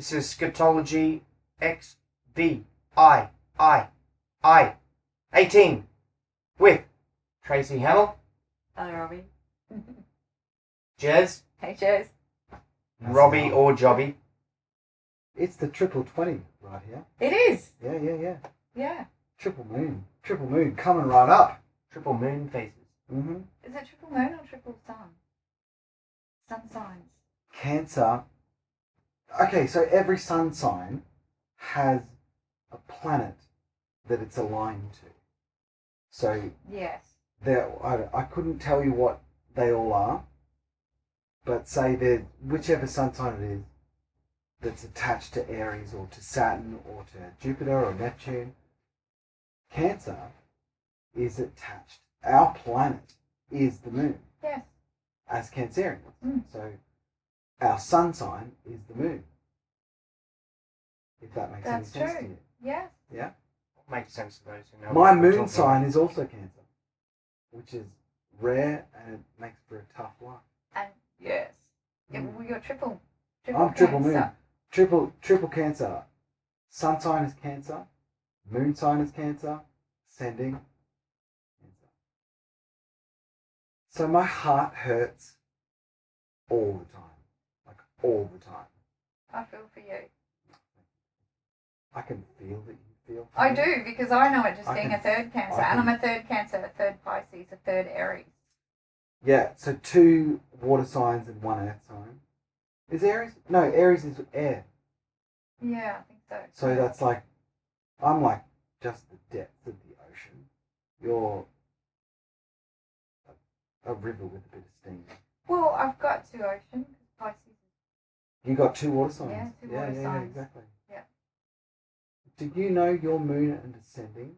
This is Scatology XVIII 18 with Tracey Hammell. Hello, Robbie. Jez. Hey, Jez. Robbie or Jobbie. It's the triple 20 right here. It is. Yeah. Triple moon coming right up. Triple moon faces. Mm-hmm. Is it triple moon or triple sun? Sun signs. Cancer. Okay, so every sun sign has a planet that it's aligned to. So Yes. I couldn't tell you what they all are, but say that whichever sun sign it is that's attached to Aries or to Saturn or to Jupiter or Neptune, Cancer is attached. Our planet is the moon. Yes. As Cancerians. Mm. So our sun sign is the moon. If that makes any That's sense true. to you. Yes. Yeah? Makes sense to those who know. My what we're moon talking sign about. is also Cancer, which is rare and it makes for a tough life. And yes. Yeah, well, you're triple. I'm triple moon. Cancer. Triple Cancer. Sun sign is Cancer. Moon sign is Cancer. Ascending. Cancer. So my heart hurts all the time. Like all the time. I feel for you. I can feel that you feel for I me. do, because I know it just I being can- a third Cancer. I And I'm can- a third Cancer, a third Pisces, a third Aries. Yeah, so 2 water signs and 1 earth sign. Is Aries? No, Aries is air. Yeah, I think so. So that's like, I'm like just the depth of the ocean. You're a river with a bit of steam. Well, I've got 2 oceans. Pisces. You got 2 water signs. Yeah, 2 water yeah, signs. exactly. Yeah. Do you know your moon and ascending?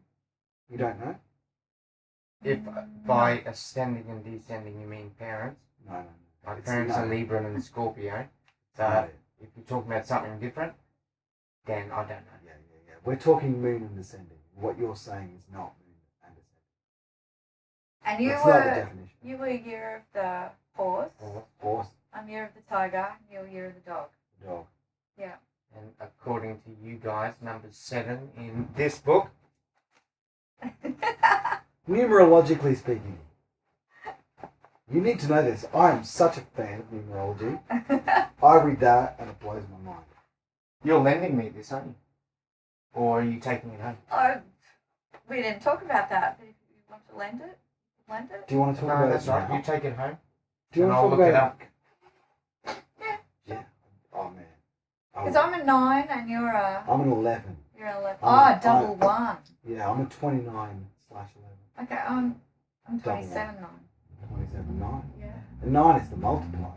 You don't know? If by ascending and descending you mean parents, No. my It's parents no. are Libra and Scorpio. So No. if you're talking about something different, then I don't know. Yeah. We're talking moon and ascending. What you're saying is not moon and ascending. And you That's not the were definition. you were year of the horse. Horse, I'm year of the tiger. You're year of the dog. dog. Yeah. And according to you guys, number 7 in this book. Numerologically speaking, you need to know this. I am such a fan of numerology. I read that and it blows my mind. You're lending me this, aren't you? Or are you taking it home? We didn't talk about that. But if you want to lend it, lend it. Do you want to talk No, about that's it right. now? You take it home. Do you and want I'll to talk look about it up. Yeah. Oh man. Because I'm a 9 and you're I'm an 11. an 11. I'm- Double 1. Yeah, I'm a 29/11. Okay, I'm Double 27 9. 27, 9. Yeah. And 9 is the multiplier.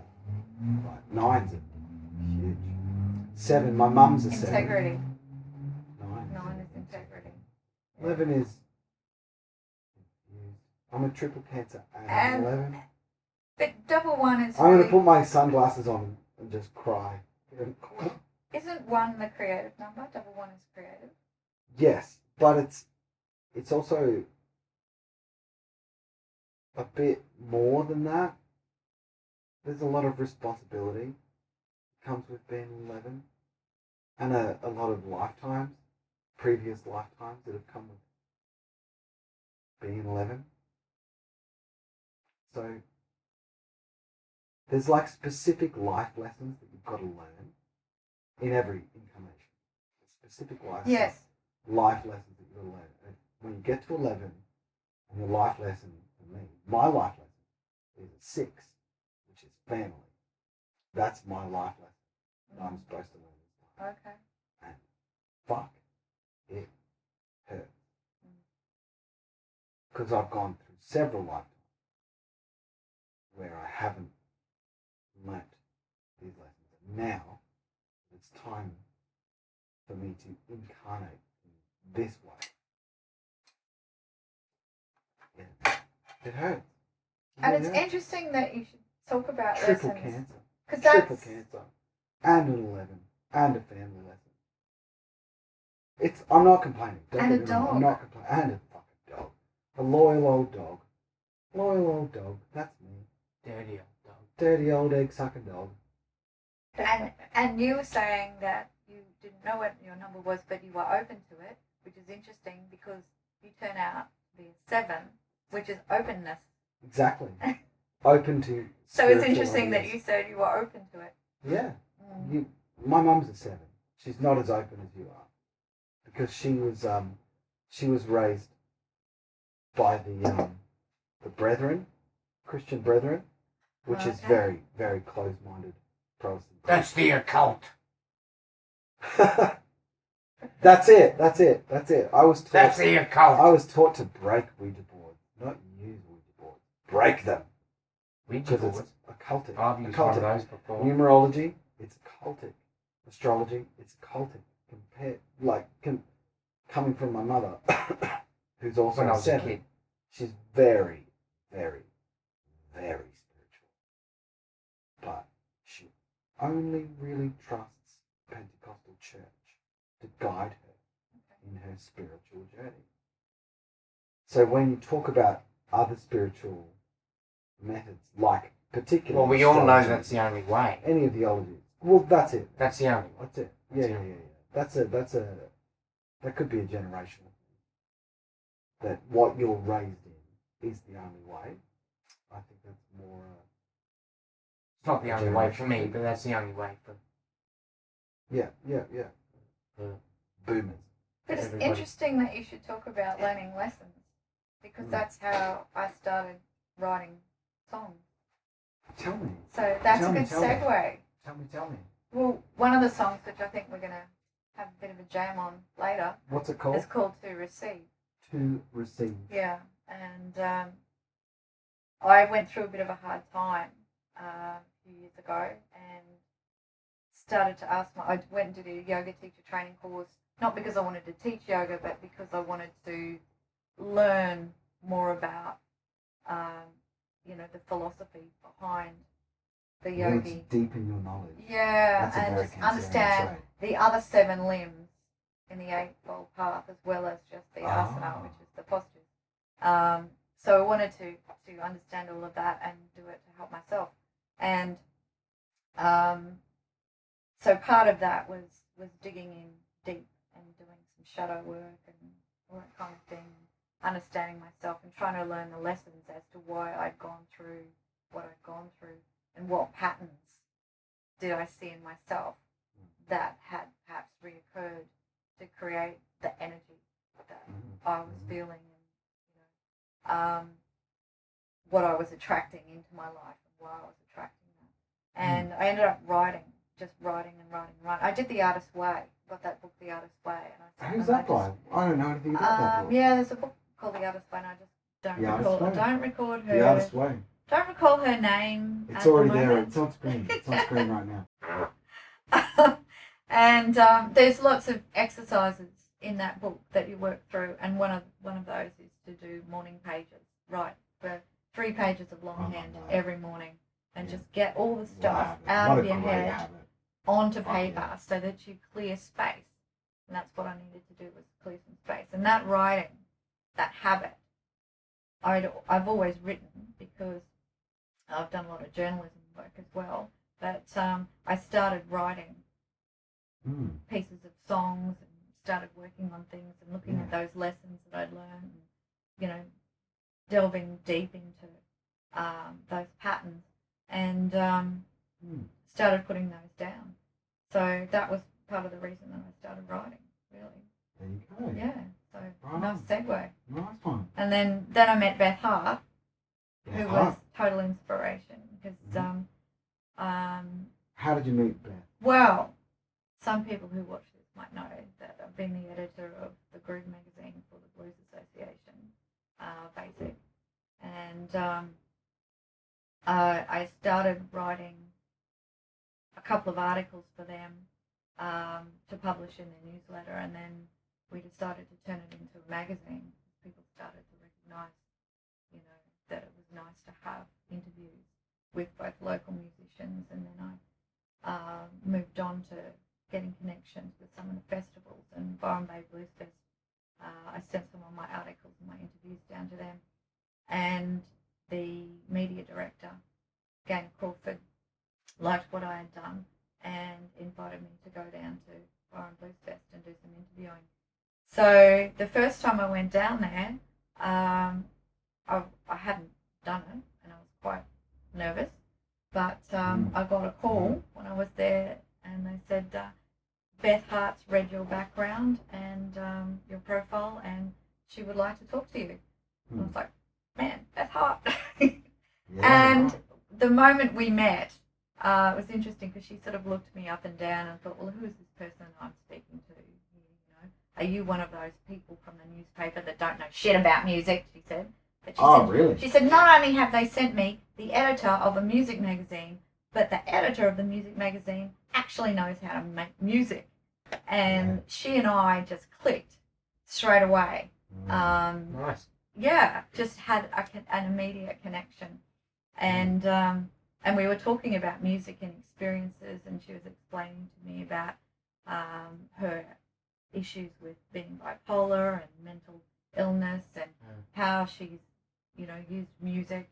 Right. 9's huge. 7, my mum's a 7. Integrity. 9. 9 is integrity. 11 is. I'm a triple Cancer and And 11. But double 1 is I'm going really, to put my sunglasses on and just cry. isn't 1 the creative number? Double 1 is creative. Yes, but it's also a bit more than that. There's a lot of responsibility that comes with being 11, and a lot of lifetimes, previous lifetimes that have come with being 11. So there's like specific life lessons that you've got to learn in every incarnation. Specific life Yes. life lessons that you've got to learn. And when you get to 11, and your life lesson for me, my life lesson is at 6, which is family. That's my life lesson that I'm supposed to learn this time. Okay. And fuck, it hurts. Because I've gone through several lifetimes where I haven't learnt these lessons. And now it's time for me to incarnate in this way. Yeah. It hurts. And It it's hurts. interesting that you should talk about Triple lessons. Cancer. Because Triple that's... Cancer. And an 11. And a family lesson. I'm not complaining. Don't And get a me wrong, dog. I'm not complaining. And a fucking dog. A loyal old dog. Loyal old dog. That's me. Dirty old dog. Dirty old egg sucking dog. And you were saying that didn't know what your number was, but you were open to it, which is interesting because you turn out to be a 7, which is openness. Exactly. Open to. So it's interesting that you said you were open to it. Yeah. My mum's a 7. She's not as open as you are, because she was raised by the brethren, Christian brethren, which is very, very close-minded Protestant. That's the occult. That's it. I was taught. That's the occult. I was taught to break Ouija boards, not use Ouija boards. Break them. Ouija Because boards. it's occultic. I've used one of those before. Numerology, it's occultic. Astrology, it's occultic. Coming from my mother, who's also When I a was a 7. kid. She's very, very, very spiritual. But she only really trusts Pentecostal church to guide her in her spiritual journey. So when you talk about other spiritual methods, like particularly... Well, we all know astrology, that's the only way. any of the ologies. Well, that's it. That's the only way. That's it. Yeah. That could be a generational thing. That what you're raised in is the only way. I think that's more... It's not the only way for me, but that's the only way for... Yeah. Boomers. But it's Everybody. interesting that you should talk about learning lessons, because that's how I started writing songs. Tell me. So that's a good Tell me. segue. Tell me. Well, one of the songs which I think we're going to have a bit of a jam on later What's it called? is called To Receive. To Receive. Yeah, and I went through a bit of a hard time a few years ago and started to ask I went and did a yoga teacher training course, not because I wanted to teach yoga, but because I wanted to learn more about, the philosophy behind the You want yogi. to deepen your knowledge. Yeah, That's a and very just concerning understand trait. the other 7 limbs in the Eightfold Path, as well as just the asana, which is the postures. So I wanted to understand all of that and do it to help myself. And so part of that was digging in deep and doing some shadow work and all that kind of thing, understanding myself and trying to learn the lessons as to why I'd gone through what I'd gone through and what patterns did I see in myself that had perhaps reoccurred to create the energy that I was feeling and what I was attracting into my life and why I was attracting that. And I ended up writing. I did The Artist's Way, got that book, The Artist's Way. And Who's that by? I don't know anything about that book. Yeah, there's a book called The Artist's Way, and I just don't record her. The Artist's Way. Don't recall her name. It's already there. It's on screen. It's on screen right now. And there's lots of exercises in that book that you work through, and one of those is to do morning pages, right? For 3 pages of longhand every morning, and just get all the stuff out of your head onto paper so that you clear space. And that's what I needed to do, was clear some space. And that writing, that habit, I've always written because I've done a lot of journalism work as well. But I started writing pieces of songs and started working on things and looking at those lessons that I'd learned and, delving deep into those patterns and started putting those down. So that was part of the reason that I started writing, really. There you go. Yeah, so Right. nice segue. Nice one. And then I met Beth Hart, who was total inspiration because How did you meet Beth? well, some people who watch this might know that I've been the editor of the Groove magazine for the Blues Association, VIII. And I started writing a couple of articles for them to publish in their newsletter, and then we decided to turn it into a magazine. People started to recognise, that it was nice to have interviews with both local musicians, and then I moved on to getting connections with some of the festivals, and Byron Bay Blues Fest. I sent some of my articles and my interviews down to them, and the media director, Gang Crawford, liked what I had done and invited me to go down to Fire and Blues Fest and do some interviewing. So the first time I went down there, I hadn't done it, and I was quite nervous. But I got a call when I was there, and they said, Beth Hart's read your background and your profile, and she would like to talk to you. And I was like, man, Beth Hart. And the moment we met, it was interesting because she sort of looked me up and down and thought, well, who is this person I'm speaking to? Are you one of those people from the newspaper that don't know shit about music? She said. But she said, really? She said, not only have they sent me the editor of a music magazine, but the editor of the music magazine actually knows how to make music. And she and I just clicked straight away. Nice. Yeah, just had an immediate connection. And we were talking about music and experiences, and she was explaining to me about her issues with being bipolar and mental illness, and how she's, used music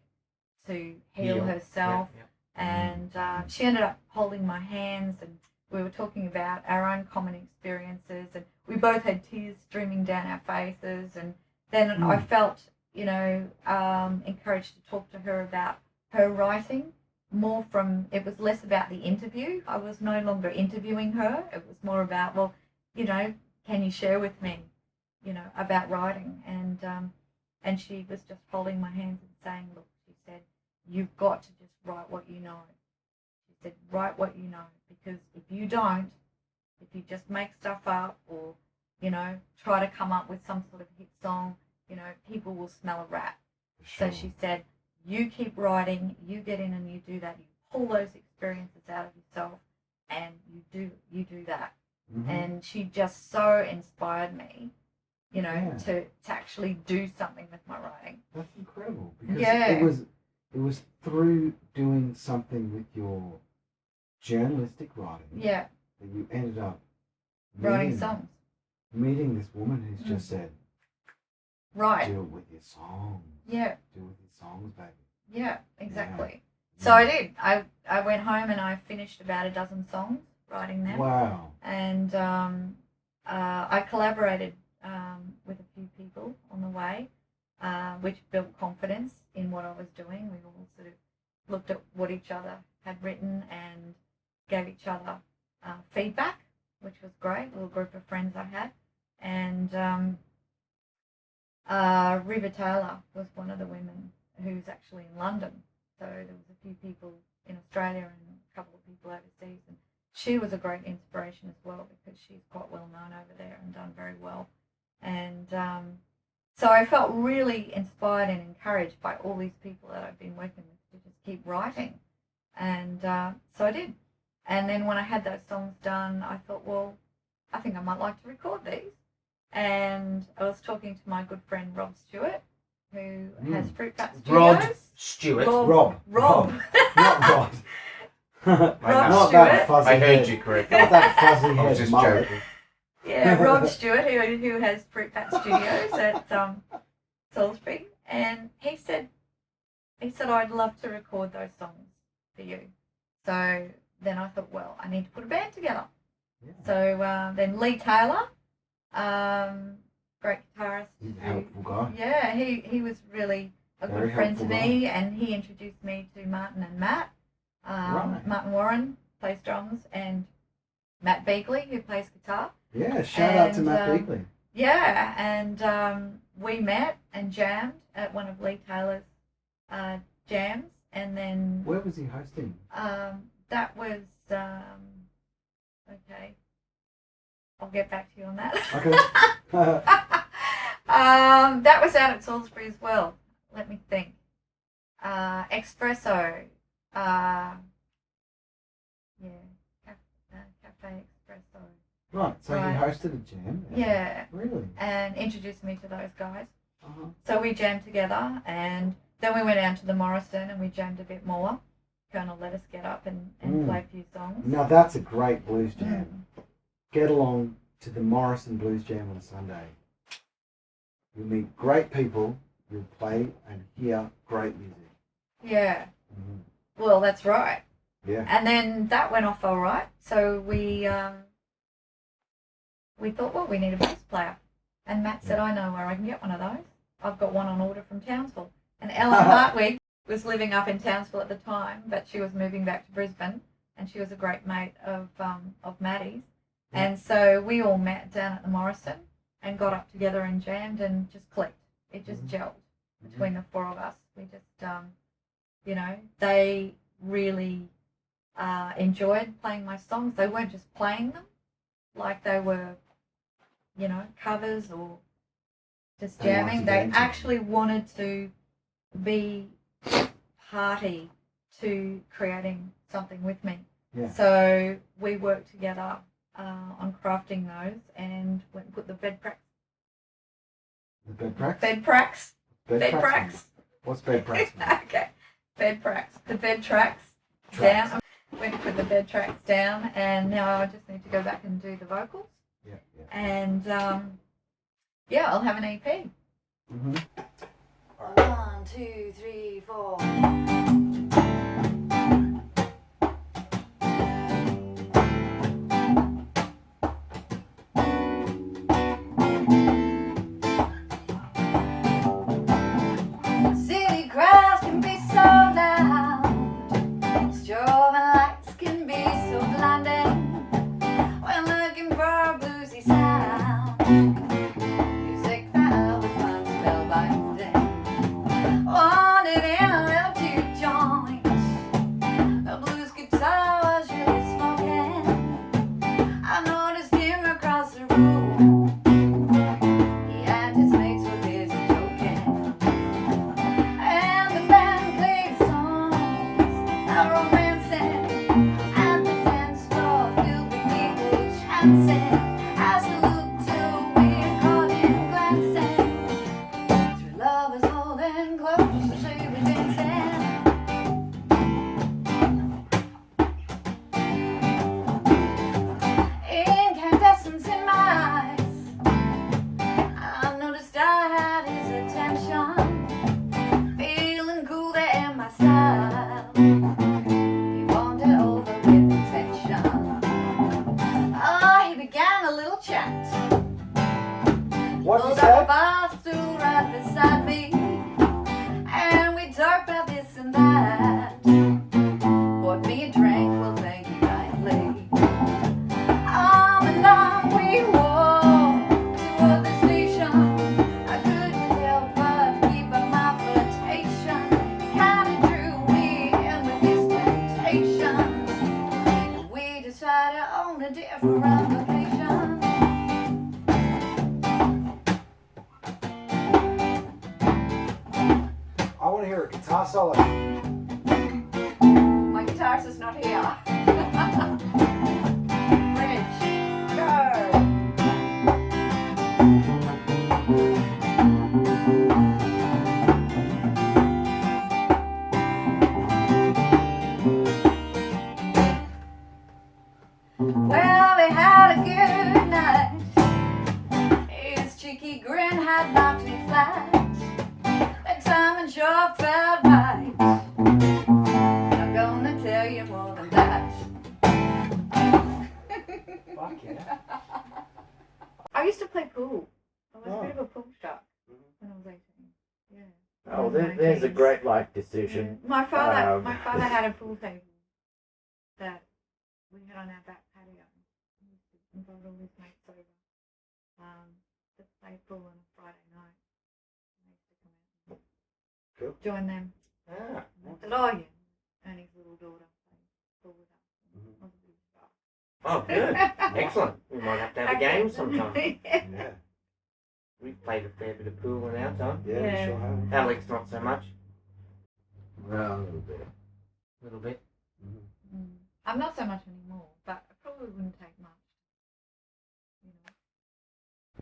to heal herself. And she ended up holding my hands, and we were talking about our own common experiences, and we both had tears streaming down our faces. And then I felt, encouraged to talk to her about her writing, it was less about the interview. I was no longer interviewing her. It was more about, well, can you share with me, about writing? And she was just holding my hands and saying, look, she said, you've got to just write what you know. She said, write what you know, because if you don't, if you just make stuff up or, try to come up with some sort of hit song, people will smell a rat. Sure. So she said, you keep writing, you get in and you do that, you pull those experiences out of yourself, and you do that. And she just so inspired me, to actually do something with my writing. That's incredible, because it was through doing something with your journalistic writing that you ended up writing songs. Meeting this woman who's just said, right, do it with your songs. Yeah. Do it with your songs, baby. Yeah, exactly. Yeah. So I did. I went home and I finished about a dozen songs, writing them. Wow. And I collaborated with a few people on the way, which built confidence in what I was doing. We all sort of looked at what each other had written and gave each other feedback, which was great. A little group of friends I had. And River Taylor was one of the women who's actually in London. So there was a few people in Australia and a couple of people overseas. And she was a great inspiration as well, because she's quite well known over there and done very well. And so I felt really inspired and encouraged by all these people that I've been working with to just keep writing. And so I did. And then when I had those songs done, I thought, well, I think I might like to record these. And I was talking to my good friend Rob Stewart, who has Fruit Bat Studios. Rod Stewart. Rob. Not Rod. Rob Not Stewart. that fuzzy I heard head. you correctly. Not that fuzzy I was head just mullet. joking. Yeah, Rob Stewart, who has Fruit Bat Studios at Salisbury, and he said I'd love to record those songs for you. So then I thought, well, I need to put a band together. Yeah. So then Lee Taylor, great guitarist. He's a helpful guy. Yeah, he was really a Very good friend to helpful me, and he introduced me to Martin and Matt. Right. Martin Warren plays drums, and Matt Beagley, who plays guitar. Yeah, shout out to Matt Beagley. Yeah, and we met and jammed at one of Lee Taylor's jams, and then Where was he hosting? that was okay. I'll get back to you on that. Okay. That was out at Salisbury as well. Let me think. Espresso. Cafe Espresso. Right, so Right. you hosted a jam? Yeah. Really? And introduced me to those guys. Uh-huh. So we jammed together, and then we went down to the Morrison and we jammed a bit more. Colonel let us get up and play a few songs. Now that's a great blues jam. Get along to the Morrison Blues Jam on a Sunday. You'll meet great people, you'll play and hear great music. Yeah. Mm-hmm. Well, that's right. Yeah. And then that went off all right. So we we thought, well, we need a bass player. And Matt said, I know where I can get one of those. I've got one on order from Townsville. And Ellen Hartwig was living up in Townsville at the time, but she was moving back to Brisbane, and she was a great mate of Maddie's. Yeah. And so we all met down at the Morrison and got up together and jammed and just clicked. It just gelled between the four of us. We just, you know, they really enjoyed playing my songs. They weren't just playing them like they were, you know, covers or just jamming. They actually wanted to be party to creating something with me. Yeah. So we worked together on crafting those and went and put the bed pracks. The bed pracks? Bed pracks. Bed pracks. What's bed pracks? Okay. Bed pracks. The bed tracks down. Went and put the bed tracks down, and now I just need to go back and do the vocals. Yeah. And yeah, I'll have an EP. Mm-hmm. 1, 2, 3, 4. City crowds can be so loud. Strobe lights can be so blinding. When looking for a bluesy sound, music that would find spellbinding. Wanted in a little juke joint. The blues guitar was really smoking. I noticed him across the room. He and his mates were busy joking. And the band played songs that romancing. And the dance floor filled with people chancing. As he looked to me and caught him glancing. True love is holding close, so she was dancing. Incandescence in my eyes. I noticed I had his attention. Feeling cool there in my style. He wandered over with intention. Oh, he began a little chat. What Pulled is up a that? bar stool right beside me, and we talked about this and that. Bought me a drink, well thank you kindly. Arm in arm we walked toward the station. I couldn't help but keep up my flirtation. He kinda drew me in with his temptation. We decided on a different location. I want to hear a guitar solo. My guitarist is not here. Bridge, go. Well, we had a good night. His cheeky grin had knocked me flat. That timing sure felt right. Not gonna tell you more than that. Fuck yeah. I used to play pool. I was a bit of a pool shark when I was 18. Yeah. Oh, there's a great life decision. My father had a pool table that we had on our back patio. He used to invite all his mates over to play pool on a Friday night. I used to come out and Cool. join them. Ah, And I said, oh yeah, and his little daughter played pool with us. I was a big shark. oh, good. Excellent. We might have to have a game sometime. Yeah. We've played a fair bit of pool in our time. Yeah, Yeah. we sure have. Alex, not so much. Well, a little bit. A little bit. I'm not so much anymore, but it probably wouldn't take much. You know,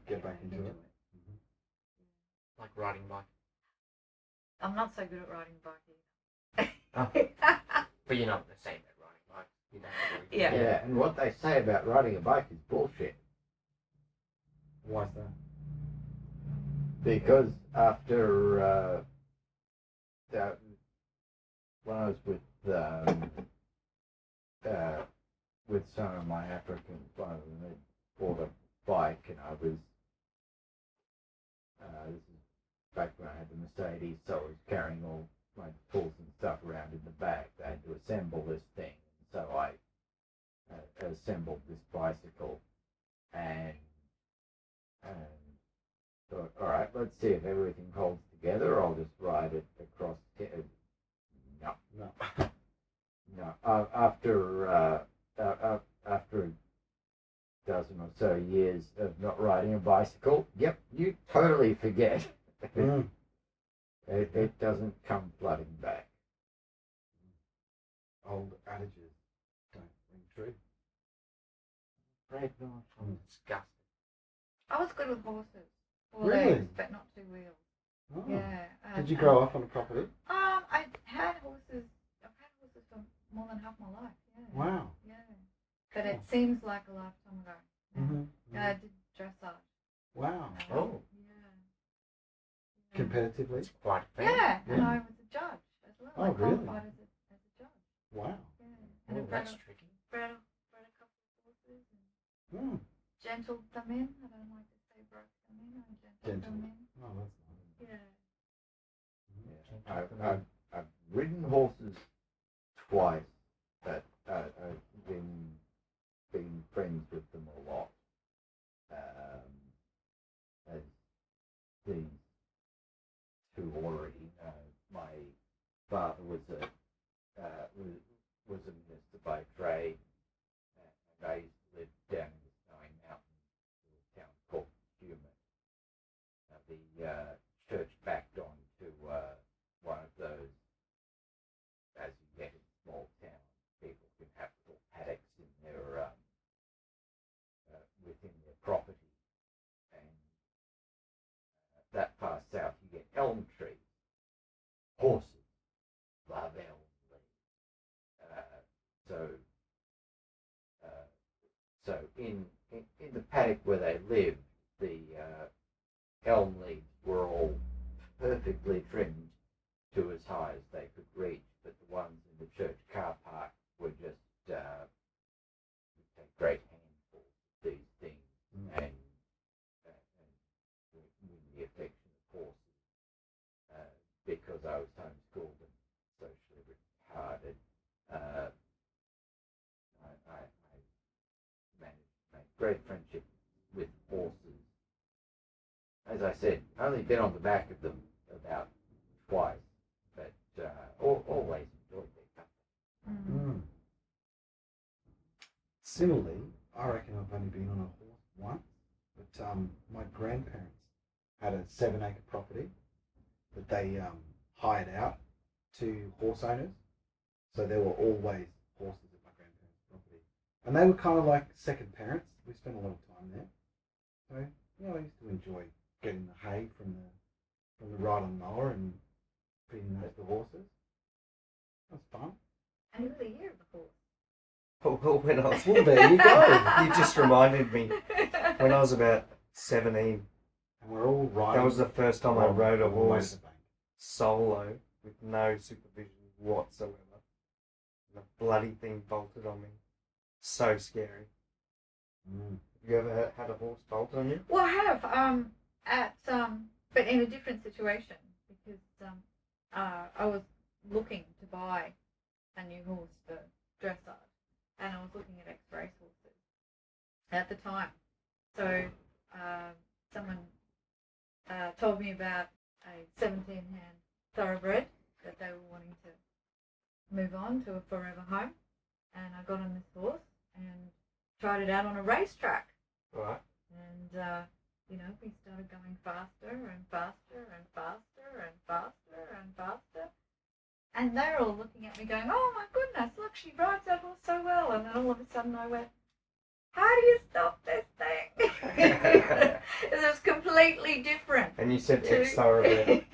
Get back into it. Like riding bike. I'm not so good at riding a bike Oh, either. but you're not the same at riding bike. You don't really. Yeah. Yeah, and what they say about riding a bike is bullshit. Why's that? Because after when I was with some of my African friends, and they bought bike, and I was this is back when I had the Mercedes, so I was carrying all my tools and stuff around in the back. I had to assemble this thing, so I assembled this bicycle, and thought, all right, let's see if everything holds together. I'll just ride it across. No. After a dozen or so years of not riding a bicycle, yep, you totally forget. It doesn't come flooding back. Old adages don't ring true. Red knife. I'm disgusted. I was good with horses. 4 Really? legs, but not 2 wheels. Oh. Yeah. Did you grow up on a property? I had horses. I've had horses for more than half my life. Yeah. Wow. Yeah. But it seems like a lifetime ago. Yeah. Mm-hmm. I did dressage. Wow. Oh. Yeah. Competitively? It's quite a thing. Yeah, and I was a judge as well. Oh, I really? qualified as a judge. Wow. Yeah. And Oh, I bred that's a tricky. couple of horses and gentled them in. I don't like to say broke them in. I gentled them in. Oh, that's nice. Yeah. I've ridden horses twice, but I've been friends with them a lot. As these two already know, my father was a minister by trade, and I used to live down in the Snowy Mountains, in a town called Human. The church backed onto one of those, as you get in small towns, people can have little paddocks in their within their property, and that far south you get elm trees. Horses love elm leaves. So in the paddock where they lived, the elm leaves were all perfectly trimmed to as high as they could reach, but the ones in the church car park were just a great handful of these things, and win the affection of horses. Because I was homeschooled and socially retarded, I managed to make great friendship with horses. As I said, only been on the back of them about twice, but always enjoyed their company. Similarly, I reckon I've only been on a horse once, but my grandparents had a 7-acre property that they hired out to horse owners. So there were always horses at my grandparents' property. And they were kind of like second parents. We spent a lot of time there. So, I used to enjoy getting the hay from the ride on mower and feeding those to horses. That was fun. And who were the year of the horse? Well, when I was, Well, there you go. you just reminded me when I was about 17. And we're all riding. That was the first time I rode a on the horse motorbike. solo with no supervision whatsoever. The bloody thing bolted on me. So scary. Have you ever had a horse bolt on you? Well, I have, but in a different situation, because I was looking to buy a new horse for dressage, and I was looking at ex-race horses at the time. So someone told me about a 17-hand thoroughbred that they were wanting to move on to a forever home, and I got on this horse and tried it out on a racetrack. Right. And, we started going faster and faster and faster and faster and faster. And they're all looking at me going, oh my goodness, look, she rides that horse so well. And then all of a sudden I went, how do you stop this thing? It was completely different. And you said ex-thoroughbred.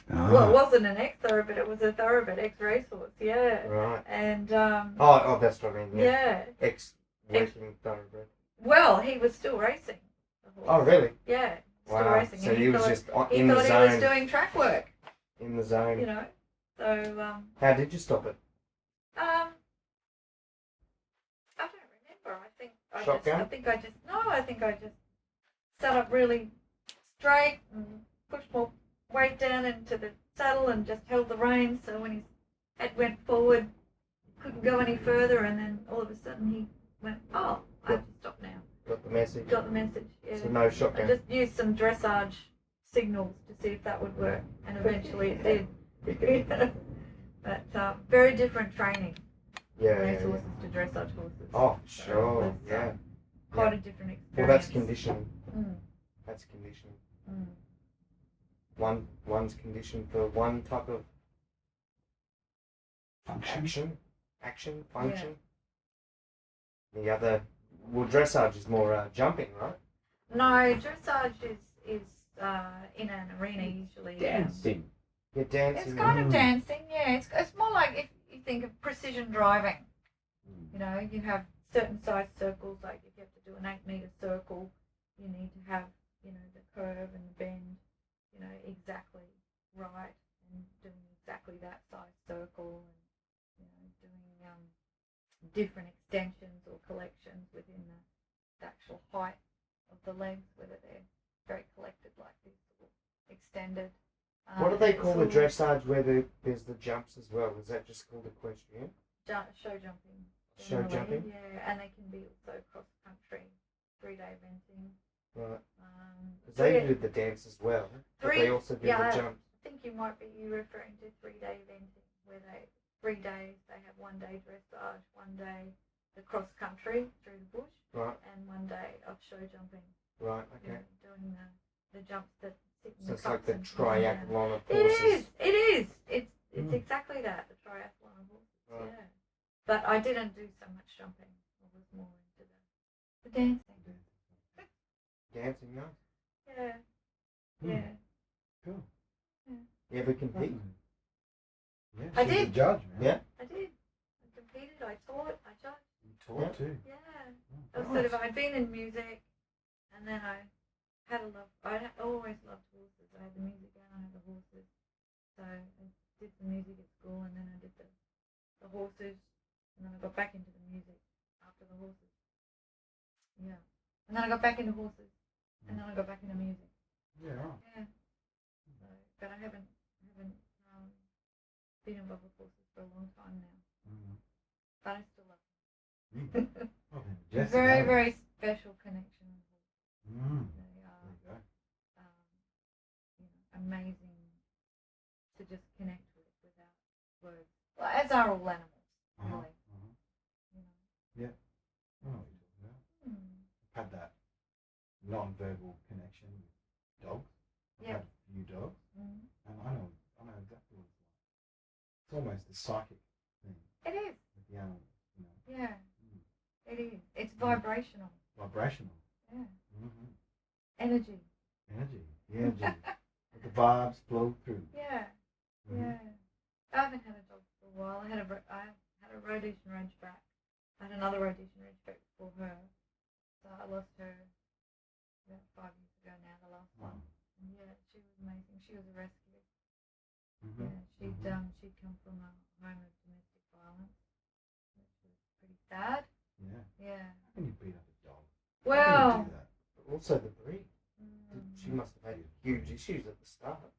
Well, it wasn't an ex-thoroughbred, it was a thoroughbred ex-racehorse, yeah. Right. And, Oh, that's what I mean. Yeah. yeah. Ex-working thoroughbred. Well, he was still racing the horse. Oh, really? Yeah, still Wow. racing. So And he was thought- just he in the thought zone. he was doing track work, In the zone. So, How did you stop it? I don't remember. I think I Shotgun? think I just sat up really straight and pushed more weight down into the saddle and just held the reins. So when his head went forward, he couldn't go any further. And then all of a sudden he went, "Oh, I have to stop now." Got the message. Got the message. Yeah. So no I shotgun. just used some dressage signals to see if that would work, and eventually it did. But very different training. Yeah, Race yeah, horses to dressage horses. Oh, So sure. it's, Yeah. quite a different experience. Well, that's conditioning. Mm, That's conditioning. mm. One's conditioned for one type of Function. action, function. The other, well, dressage is more jumping, right? No, dressage is in an arena usually. Dancing. Yeah, dancing. It's kind of dancing, yeah. It's more like if you think of precision driving. You know, you have certain size circles, like if you have to do an 8-meter circle, you need to have, you know, the curve and the bend, you know, exactly right, and doing exactly that size circle, and, you know, doing different extensions or collections within the actual height of the legs, whether they're very collected like this or extended. What do they call the it's all dressage where there's the jumps as well? Is that just called equestrian? show jumping. Show generally, jumping? Yeah, and they can be also cross-country, 3-day eventing. Right. Because So they yeah, did the dance as well, but Three- they also did yeah. the jumps. I think you might be referring to 3-day eventing, where 3 days they have 1 day dressage, 1 day the cross-country through the bush, Right, and 1 day of show jumping. right, You okay. know, doing the jumps that sit in So the it's like cups the and fall down. triathlon of It horses. is. It's Mm. exactly that, the triathlon of horses. Right. Yeah. But I didn't do so much jumping. I was more into the dancing. Dancing, nice. Yeah. Mm. Yeah. Cool. You ever compete? Yeah, I she's a did. judge, man. Yeah. I did. I competed, I taught, I judged. You taught too. Yeah. Oh, I was sort of, I'd been in music, and then I had a love, always loved horses. I had the music and I had the horses. So I did the music at school, and then I did the horses, and then I got back into the music after the horses. Yeah. And then I got back into horses, and then I got back into music. Yeah, right. Yeah. So, but I haven't been involved with horses for a long time now. Mm. But I still love Mm. them. Oh, then Jess Very, again. very special connection with horses. Mm. They are, There you go. you know, amazing to just connect with without words. Well, as are all animals, really. You know. Yeah. I know what you're talking about. Hmm. I've had that non-verbal connection with dogs. I've Yeah. had a few dogs, Mm. and I know exactly what it's like. It's almost a psychic thing It is. with the animals, you know. Yeah. Mm. It is. It's vibrational. Vibrational. Yeah. Mm-hmm. Energy. Energy. The energy. The vibes flow through. Yeah. Mhm. Yeah. I haven't had a dog for a while. I had a Rhodesian Ridgeback. I had another Rhodesian Ridgeback before her. So I lost her about 5 years ago now, the last Wow. one. And yeah, she was amazing. She was a rescue. Mm-hmm. Yeah, she'd come from a home of domestic violence, which was pretty sad. Yeah. Yeah. How can you beat up a dog? How Well, can you do that? But also the breed. mm, She must have had huge issues at the start.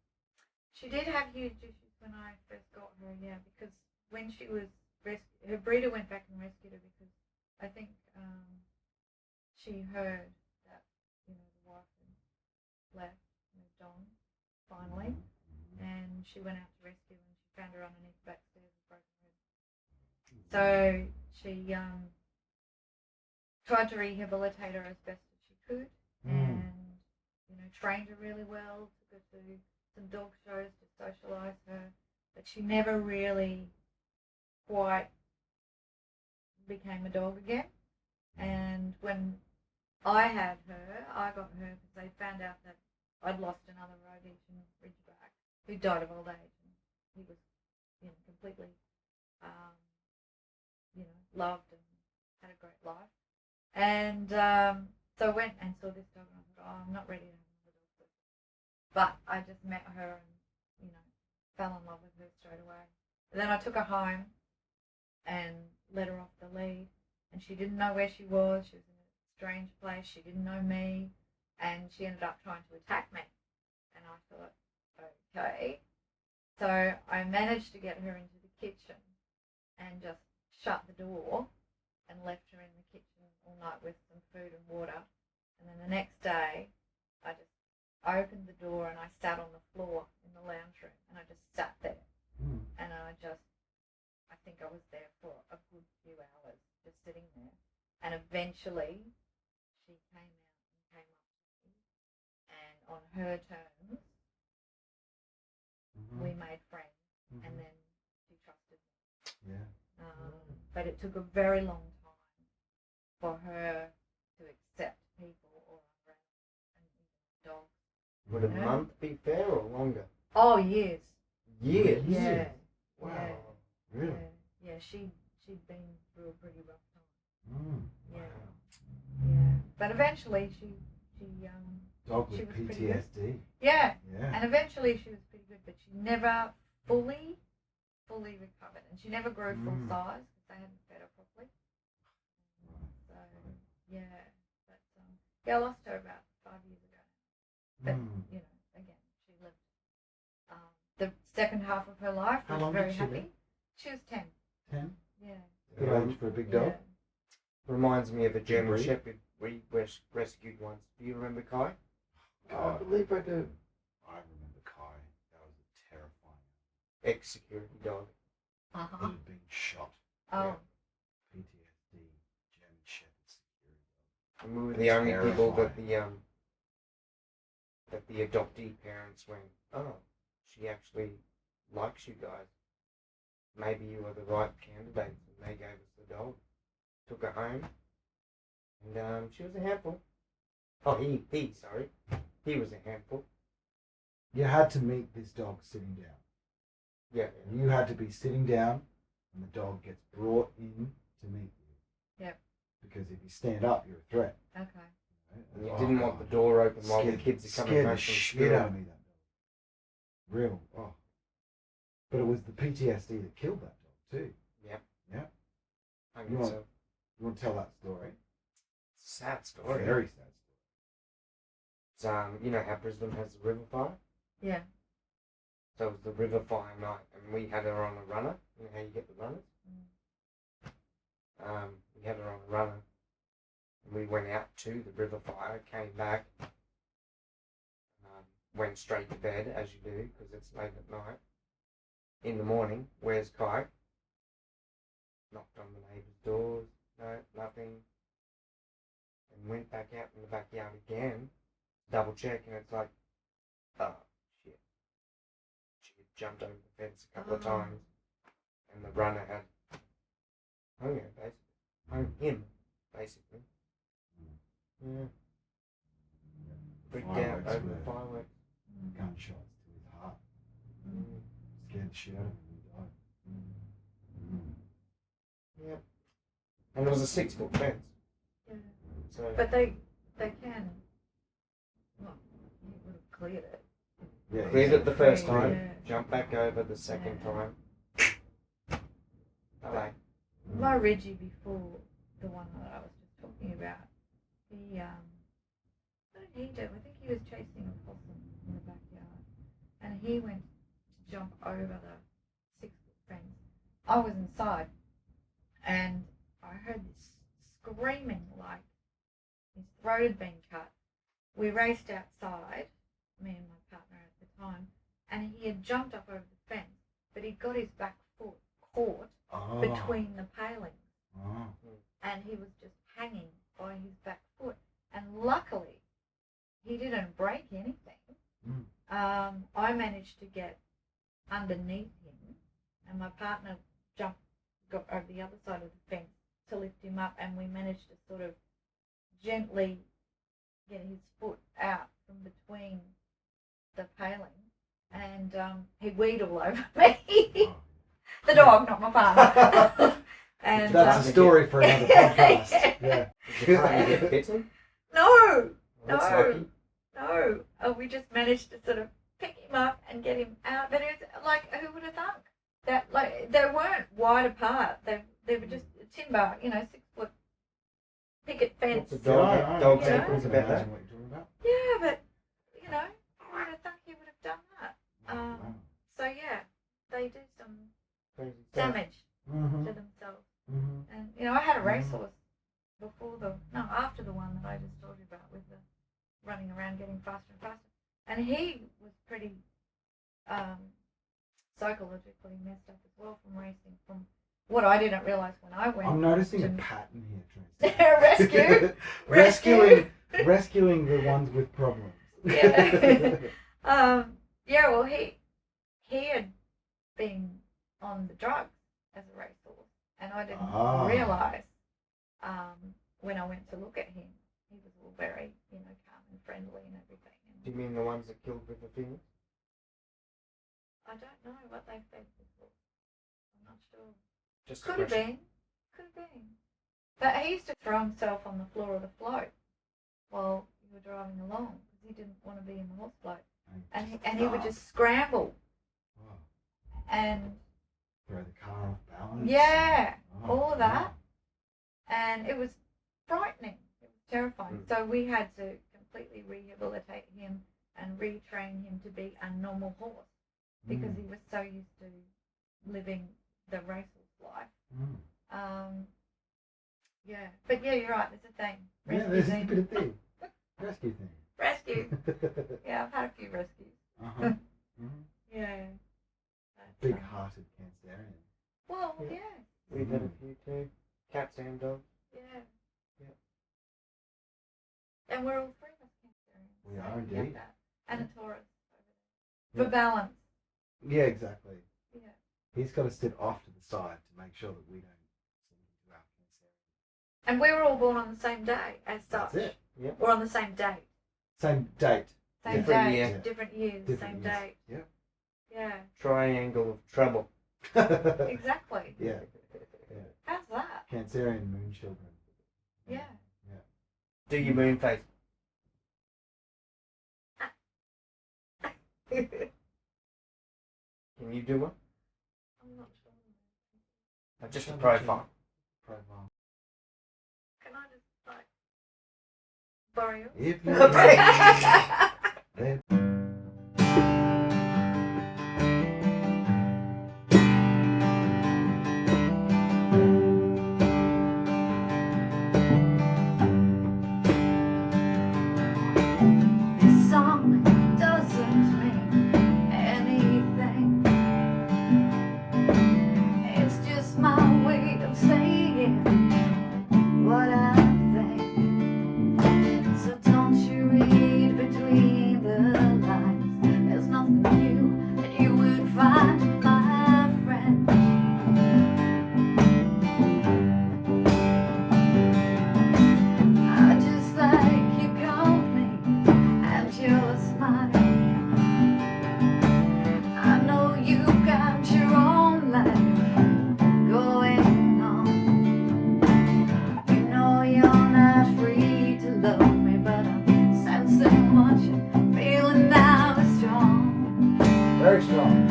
she did have huge issues when I first got her, yeah, because when she was her breeder went back and rescued her because I think she heard that, you know, the wife had left, moved on, finally, Mm-hmm. and she went out to rescue and she found her underneath the back stairs with broken ribs. So she tried to rehabilitate her as best as she could, and you know, trained her really well, took her to some dog shows to socialise her, but she never really quite became a dog again. And when I had her, I got her because they found out that I'd lost another Rhodesian Ridgeback who died of old age, and he was, you know, completely, you know, loved and had a great life. And so I went and saw this dog, and I thought, oh, I'm not ready to have another dog. But I just met her and, you know, fell in love with her straight away. And then I took her home and let her off the lead, and she didn't know where she was. She was in a strange place. She didn't know me. and she ended up trying to attack me. And I thought, okay. So I managed to get her into the kitchen and just shut the door and left her in the kitchen all night with some food and water. And then the next day, I just opened the door and I sat on the floor in the lounge room and I just sat there. And I think I was there for a good few hours just sitting there. And eventually she came out and came up to me, and on her terms we made friends, and then she trusted me. But it took a very long time for her to accept people or and even dogs. Would a month be fair or longer? Oh, years. Years? Yeah. Wow. Yeah. Really? Yeah, she'd been through a pretty rough time. Wow. Yeah. But eventually she Dog with she was pretty good. PTSD. Yeah. Yeah. And eventually she was pretty good, but she never fully recovered, and she never grew full size because they hadn't fed her properly. So yeah, but I lost her about 5 years ago. But you know, again, she lived the second half of her life. How Was long very did she happy. live? She was 10. 10? Yeah. Good age for a big dog. Reminds me of a German Breed? Shepherd we rescued once. Do you remember Kai? I believe I do. I remember Kai. That was a terrifying. Ex-security dog. He had been shot. Oh. PTSD. German Shepherd security dog. And we were the only people that Terrifying. the adoptee parents went, oh, she actually likes you guys. Maybe you were the right candidates, and they gave us the dog. Took her home, and she was a handful. Oh, he was a handful. You had to meet this dog sitting down. Yeah. You had to be sitting down, and the dog gets brought in to meet you. Yep. Because if you stand up, you're a threat. Okay. And you didn't want the door open while the kids are coming scared home the from shit school. out of me, that dog. Real. Oh. But it was the PTSD that killed that dog too. Yep. Yep. I You guess want- so. You want to tell that story? It's a sad story. Very sad story. It's, you know how Brisbane has the river fire? Yeah. So it was the river fire night, and we had her on a runner. You know how you get the runners? We had her on a runner, and we went out to the river fire, came back, went straight to bed, as you do, because it's late at night. In the morning, where's Kai? Knocked on the neighbours' doors, no, nothing. And went back out in the backyard again, double check, and it's like, oh, shit. She had jumped over the fence a couple of times, and the runner had hung her, basically. Hung him, basically. Yeah. Freaked out Fireworks over the were- fireworks. Gunshots to his heart. Scared the shit out of him. He died. Yep. And it was a 6-foot fence. Yeah. So But they can. Well, you would have cleared it. Yeah, cleared it the first Yeah. time, jumped back over the second time. Bye. My Reggie before the one that I was just talking about, he what did he do? I think he was chasing a possum in the backyard, and he went to jump over the 6-foot fence. I was inside, and I heard this screaming like his throat had been cut. We raced outside, me and my partner at the time, and he had jumped up over the fence, but he got his back foot caught between the palings, and he was just hanging by his back foot. And luckily, he didn't break anything. I managed to get underneath him, and my partner got over the other side of the fence to lift him up, and we managed to sort of gently get his foot out from between the paling, and he weed all over me. The dog, not my partner. And that's a story for another podcast. Yeah. Did your partner get bitten? no, That's no. lucky. No, we just managed to sort of pick him up and get him out. But it was like, who would have thunk that? Like, they weren't wide apart. They were just timber, 6-foot picket fence. What's a dog Yeah. tackles about that? What you're talking about. Yeah, but you know, who would have thought he would have done that? Wow. So yeah, they do some Crazy stuff. damage Mm-hmm. to themselves. Mm-hmm. And you know, I had a racehorse after the one that I just told you about with the running around getting faster and faster. And he was pretty psychologically messed up as well from racing. From what I didn't realize when I went. I'm noticing to a pattern here, Tracy. Rescue. rescuing the ones with problems. Yeah. Yeah. Well, he had been on the drugs as a racehorse, and I didn't realize when I went to look at him, he was all very, you know, calm and friendly and everything. Do you mean the ones that killed with the fingers? I don't know what they fed before. I'm not sure. Just Could have been. But he used to throw himself on the floor of the float while you were driving along because he didn't want to be in the horse float. And he would just scramble. Wow. And Throw the car off balance. yeah, Oh, all of that. wow. And it was frightening. It was terrifying. So we had to completely rehabilitate him and retrain him to be a normal horse because he was so used to living the racehorse life. Yeah, but yeah, you're right. There's a thing. Yeah, there's a bit of thing. Rescue thing. Rescue. Yeah, I've had a few rescues. Uh-huh. Mm-hmm. Yeah. Big-hearted Cancerian. Well, Yeah. yeah. We've had a few too. Cats and dogs. Yeah. Yeah. And we're all three of us Cancerians. We so are you get indeed. that. And a Taurus over Yeah. there. For balance. Yeah, exactly. Yeah. He's got to sit off to the side to make sure that we don't sink into our Cancerian. And we were all born on the same day as such. That's it. Yeah. Or on the same date. Same date. Same Different date. year. Different years. Different same years. date. Yep. Yeah. Triangle of trouble. Exactly. Yeah. How's that? Cancerian moon children. Yeah. Do your moon face. Can you do one? I'm not sure. Just a profile. Profile. Can I just like borrow yours? If you then This song doesn't mean anything. It's just my way of saying what I think. So don't you read between the lines. There's nothing new that you would find, my friend. I just like you company and your smile. I know you got your own life going on. You know you're not free to love me, but I'm sensing what you're feeling now is strong. very strong.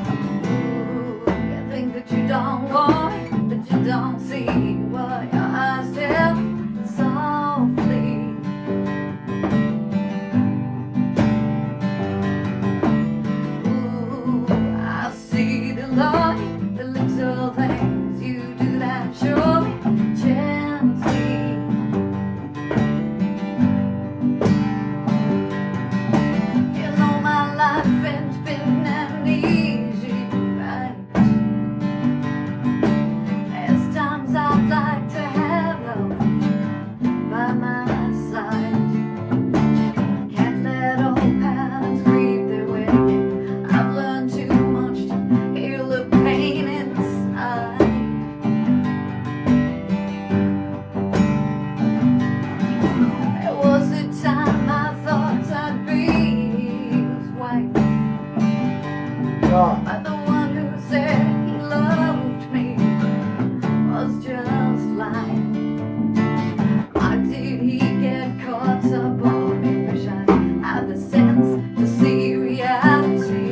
Ooh, you think that you don't want it, but you don't see what your eyes tell softly. Ooh, I see the light, the little things you do that show me gently. You know my life ain't been an easy ride. There's times I'd like to have love by my side. Can't let old patterns creep their way in. I've learned too much to heal the pain inside. There was a time I thought I'd be his wife, Right. but the one who said he loved me was just lying. Why did he get caught up on me? Wish I had the sense to see reality.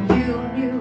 You knew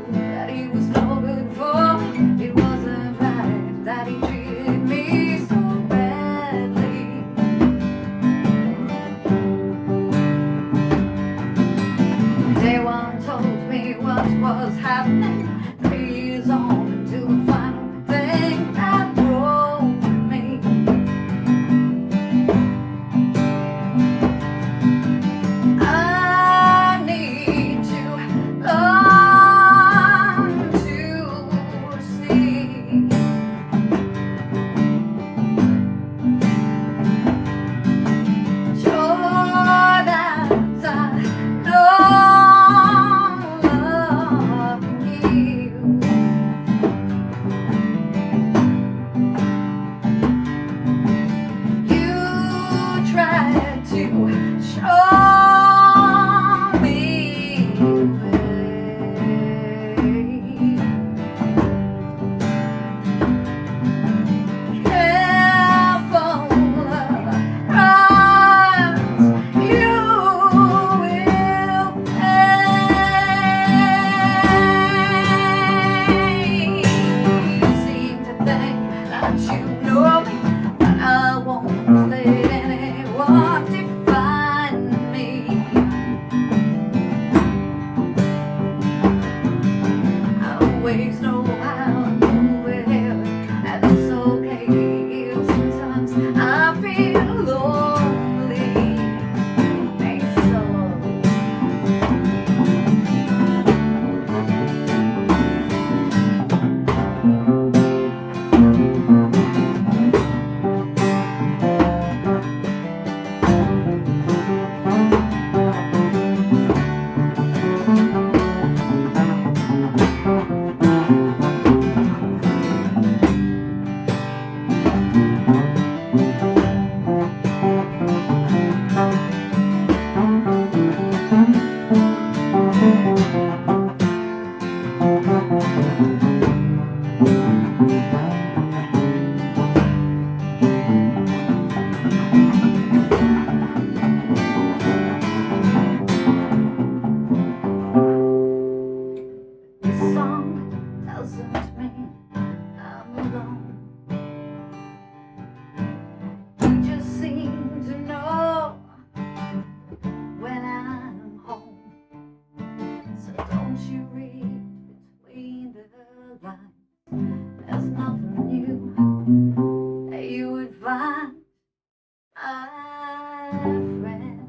my friend.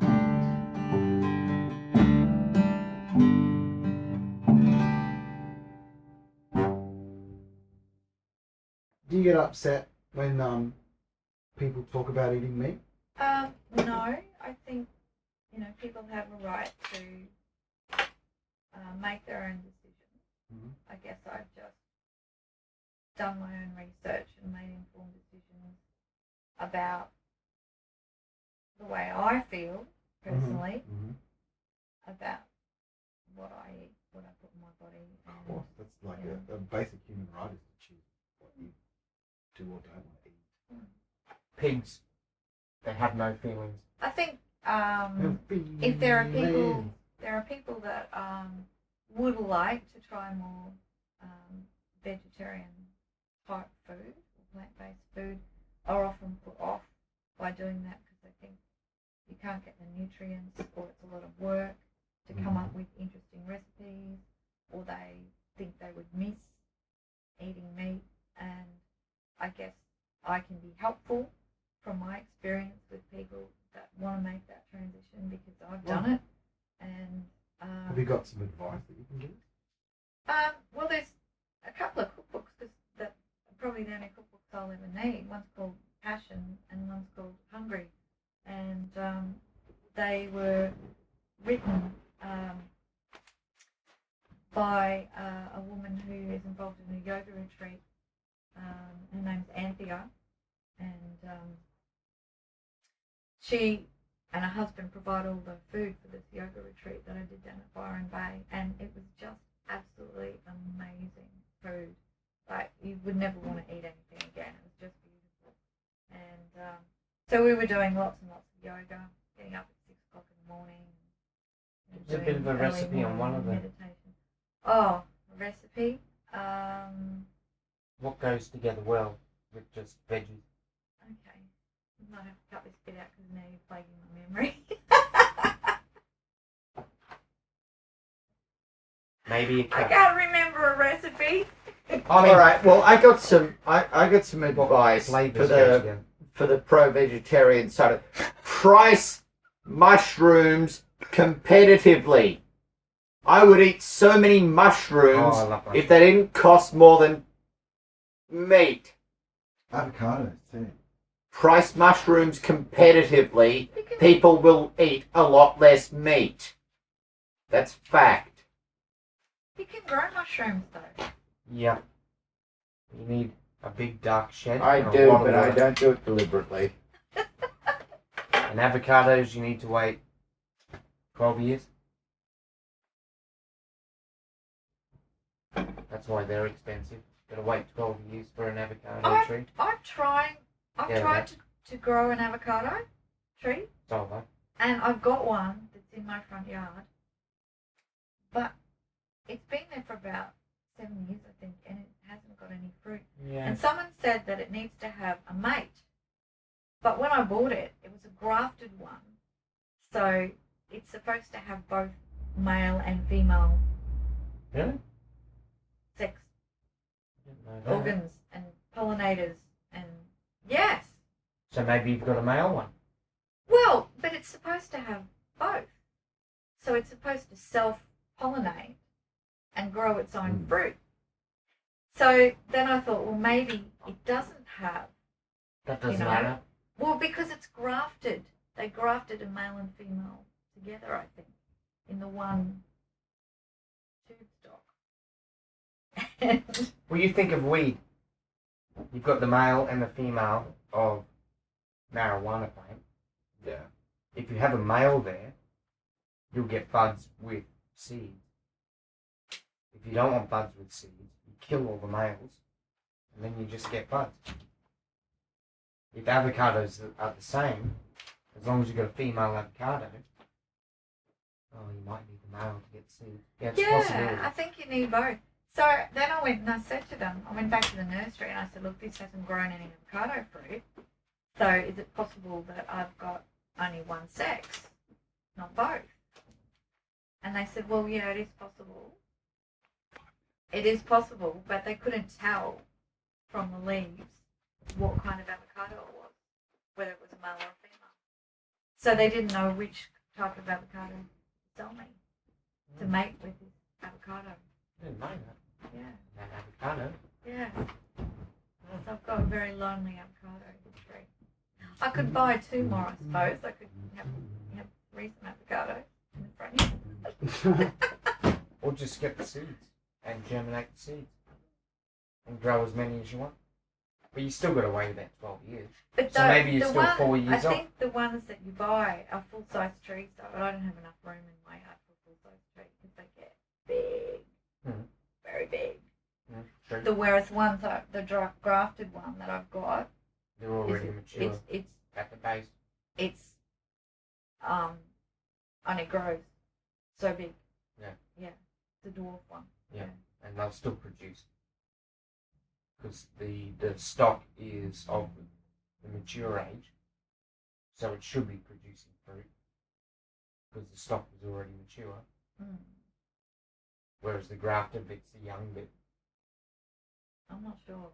Do you get upset when people talk about eating meat? No, I think, people have a right to make their own decisions. Mhm. I guess I've just done my own research and made informed decisions about the way I feel personally about what I eat, what I put in my body. Of course, that's like Yeah. a basic human right is to choose what you do or don't want to eat. Pigs, they have no feelings. I think if there are people that would like to try more vegetarian type food or plant-based food, are often put off by doing that because they think you can't get the nutrients, or it's a lot of work to come up with interesting recipes, or they think they would miss eating meat. And I guess I can be helpful from my experience with people that want to make that transition, because I've done it. And Have you got some advice that you can give? well, there's a couple of cookbooks, because that are probably the only cookbooks I'll ever need. One's called Passion and one's called Hungry, and they were written by a woman who is involved in a yoga retreat. Her name's Anthea, and she and her husband provide all the food for this yoga retreat that I did down at Byron Bay, and it was just absolutely amazing food. Like, you would never want to eat anything again. It was just beautiful. And so we were doing lots and lots of yoga, getting up at 6 o'clock in the morning. And There's a bit of a doing recipe early on one of morning them. meditation. Oh, a recipe? What goes together well with just veggies? Okay. I might have to cut this bit out because now you're plaguing my memory. Maybe a I cat. can't remember a recipe. I mean, All right. Well, I got some advice flavors go together. for the pro-vegetarian side of price mushrooms competitively. I would eat so many mushrooms Oh, I love if mushrooms. they didn't cost more than meat. Avocados too. Price mushrooms competitively, You can, people will eat a lot less meat. That's fact. you can grow mushrooms though. Yeah. You need a big dark shed. I and a do, lot of but I work. don't do it deliberately. And avocados, you need to wait 12 years. That's why they're expensive. Got to wait 12 years for an avocado tree. I've tried to grow an avocado tree, So though. and I've got one that's in my front yard, but it's been there for about 7 years, I think, and it hasn't got any fruit. Yeah. And someone said that it needs to have a mate, but when I bought it, it was a grafted one, so it's supposed to have both male and female Really? sex Didn't know that. organs and pollinators, and yes. So maybe you've got a male one. Well, but it's supposed to have both. So it's supposed to self-pollinate and grow its own fruit. So then I thought, well, maybe it doesn't have. That doesn't You know. matter. Well, because it's grafted. They grafted a male and female together, I think, in the one tube stock. And Well, you think of weed. You've got the male and the female of marijuana plant. Yeah. If you have a male there, you'll get buds with seeds. If you don't want buds with seeds, you kill all the males, and then you just get buds. If avocados are the same, as long as you've got a female avocado, you might need the male to get seeds. Yeah, it's a possibility. I think you need both. So then I went and I said to them, I went back to the nursery and I said, look, this hasn't grown any avocado fruit. So is it possible that I've got only one sex, not both? And they said, well, yeah, it is possible. It is possible, but they couldn't tell from the leaves what kind of avocado it was, whether it was a male or a female. So they didn't know which type of avocado to sell me to make with this avocado. I didn't know that. Yeah, That avocado. yeah. So I've got a very lonely avocado history. I could buy 2 more, I suppose. I could have 3 some avocados in the front. Or just get the seeds and germinate the seeds and grow as many as you want. But you still got to wait about 12 years. But So maybe you're still 4 years I off. think the ones that you buy are full-size trees, though. But I don't have enough room in my yard for a full-size tree because they get big, very big. True. Whereas ones like the grafted one that I've got, They're already mature it's at the base. and it grows so big. Yeah. Yeah, the dwarf one. Yeah. And they'll still produce. Because the stock is of the mature age, so it should be producing fruit. Because the stock is already mature. Mm. Whereas the grafted bit's the young bit. I'm not sure.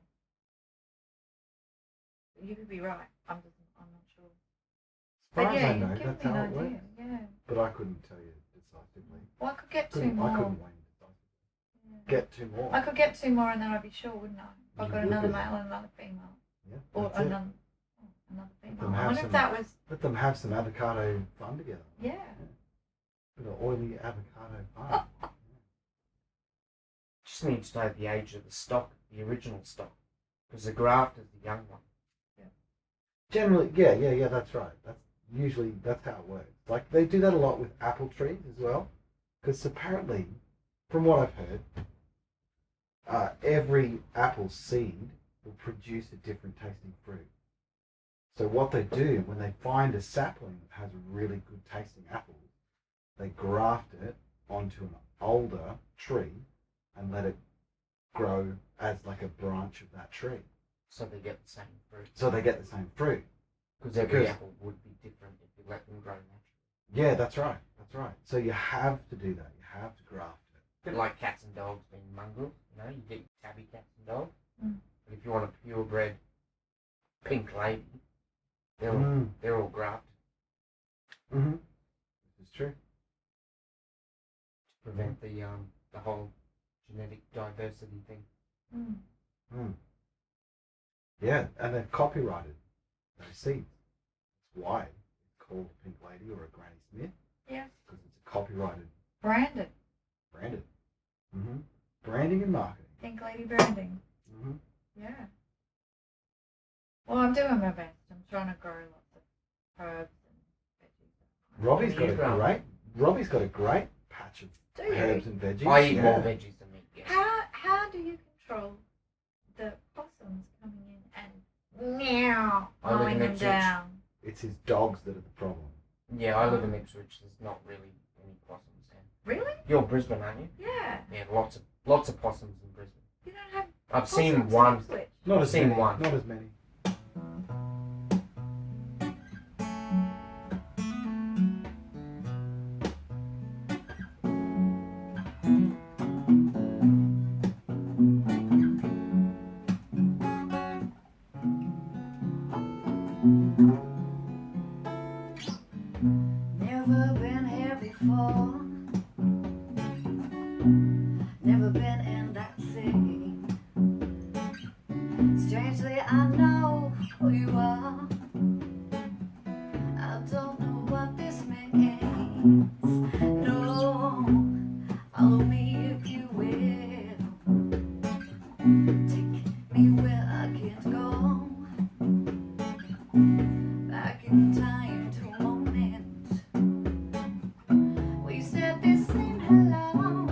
You could be right. I'm not sure. As far But as yeah, I you know, give that's me an how it idea. works. Yeah. But I couldn't tell you decisively. Well, I could get 2 I more. couldn't weigh decisively. Yeah. Get 2 more. I could get 2 more and then I'd be sure, wouldn't I? If I You got would another be. male and another female. Yeah, Or that's it. another them female. I have wonder some- if that was. Let them have some avocado fun together. Yeah. Bit of oily avocado fun. Just need to know the age of the stock, the original stock. Because the graft is the young one. Generally, yeah, that's right. That's how it works. Like they do that a lot with apple trees as well, because apparently, from what I've heard, every apple seed will produce a different tasting fruit. So what they do when they find a sapling that has a really good tasting apple, they graft it onto an older tree and let it grow as like a branch of that tree. So they get the same fruit. So they get the same fruit. Because every apple would be different if you let them grow naturally. Yeah, that's right. That's right. So you have to do that. You have to graft it. A bit like cats and dogs being mongrels, you know, you get tabby cats and dogs. Mm. But if you want a purebred pink lady, they're all grafted Mm-hmm. This is true. to prevent the whole genetic diversity thing. Mm. Mm. Yeah, and they've copyrighted those seeds. That's why it's called a pink lady or a Granny Smith. Yeah. Because it's a copyrighted, Branded. branded. Mm-hmm. Branding and marketing. Pink lady branding. Mm-hmm. Yeah. Well, I'm doing my best. I'm trying to grow lots of herbs and veggies. Robbie's got a great patch of Do you? herbs and veggies. I eat more veggies than meat, yes. How do you control the possums coming in and meow I live in mowing them Ipswich. down? It's his dogs that are the problem. Yeah, I live in Ipswich. There's not really any possums there. Really? You're Brisbane, aren't you? Yeah. Yeah, lots of possums in Brisbane. You don't have I've possums seen in one. Ipswich? Not as Seen many. one. Not as many. Never been here before. Never been in that city. Strangely, I know who you are. I don't know what this means. No, follow me if you will. Take me where I can't go. Back in time to a moment we said the same hello.